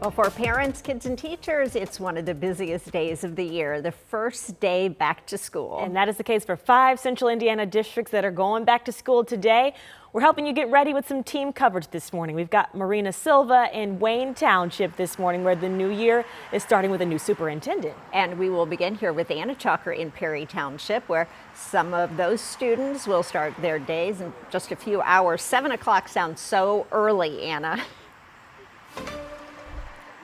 Well, for parents, kids, and teachers, it's one of the busiest days of the year, the first day back to school. And that is the case for 5 Central Indiana districts that are going back to school today. We're helping you get ready with some team coverage this morning. We've got Marina Silva in Wayne Township this morning, where the new year is starting with a new superintendent. And we will begin here with Anna Chalker in Perry Township, where some of those students will start their days in just a few hours. 7 o'clock sounds so early, Anna.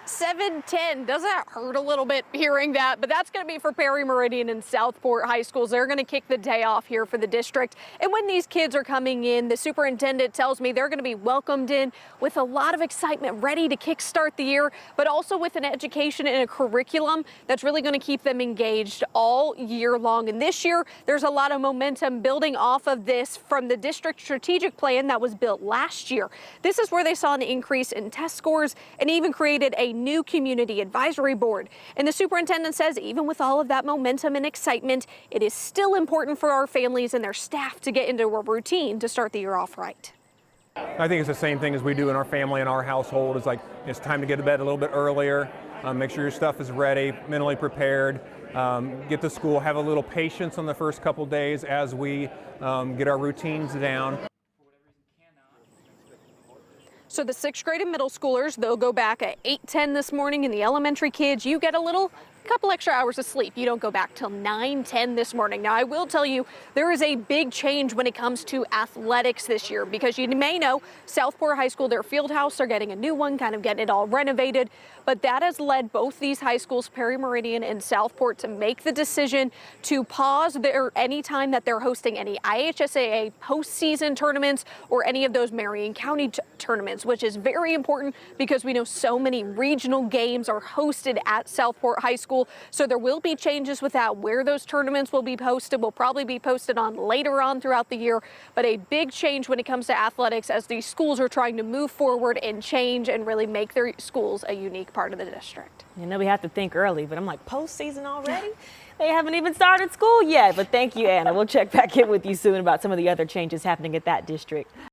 7:10, doesn't that hurt a little bit hearing that? But that's going to be for Perry, Meridian, and Southport high schools. They're going to kick the day off here for the district. And when these kids are coming in, the superintendent tells me they're going to be welcomed in with a lot of excitement, ready to kickstart the year, but also with an education and a curriculum that's really going to keep them engaged all year long. And this year, there's a lot of momentum building off of this from the district strategic plan that was built last year. This is where they saw an increase in test scores and even created a new community advisory board. And the superintendent says even with all of that momentum and excitement, it is still important for our families and their staff to get into a routine to start the year off right. I think it's the same thing as we do in our family and our household. It's like it's time to get to bed a little bit earlier, make sure your stuff is ready, mentally prepared, get to school, have a little patience on the first couple days as we get our routines down. So the 6th grade and middle schoolers, they'll go back at 8:10 this morning, and the elementary kids, you get a couple extra hours of sleep. You don't go back till 9:10 this morning. Now, I will tell you, there is a big change when it comes to athletics this year, because you may know Southport High School, their field house, they're getting a new one, kind of getting it all renovated. But that has led both these high schools, Perry, Meridian, and Southport, to make the decision to pause any time that they're hosting any IHSAA postseason tournaments or any of those Marion County tournaments, which is very important because we know so many regional games are hosted at Southport High School. So there will be changes with that. Where those tournaments will be posted will probably be posted on later on throughout the year. But a big change when it comes to athletics as these schools are trying to move forward and change and really make their schools a unique part of the district. You know, we have to think early, but I'm like, postseason already? They haven't even started school yet. But thank you, Anna. We'll check back in with you soon about some of the other changes happening at that district.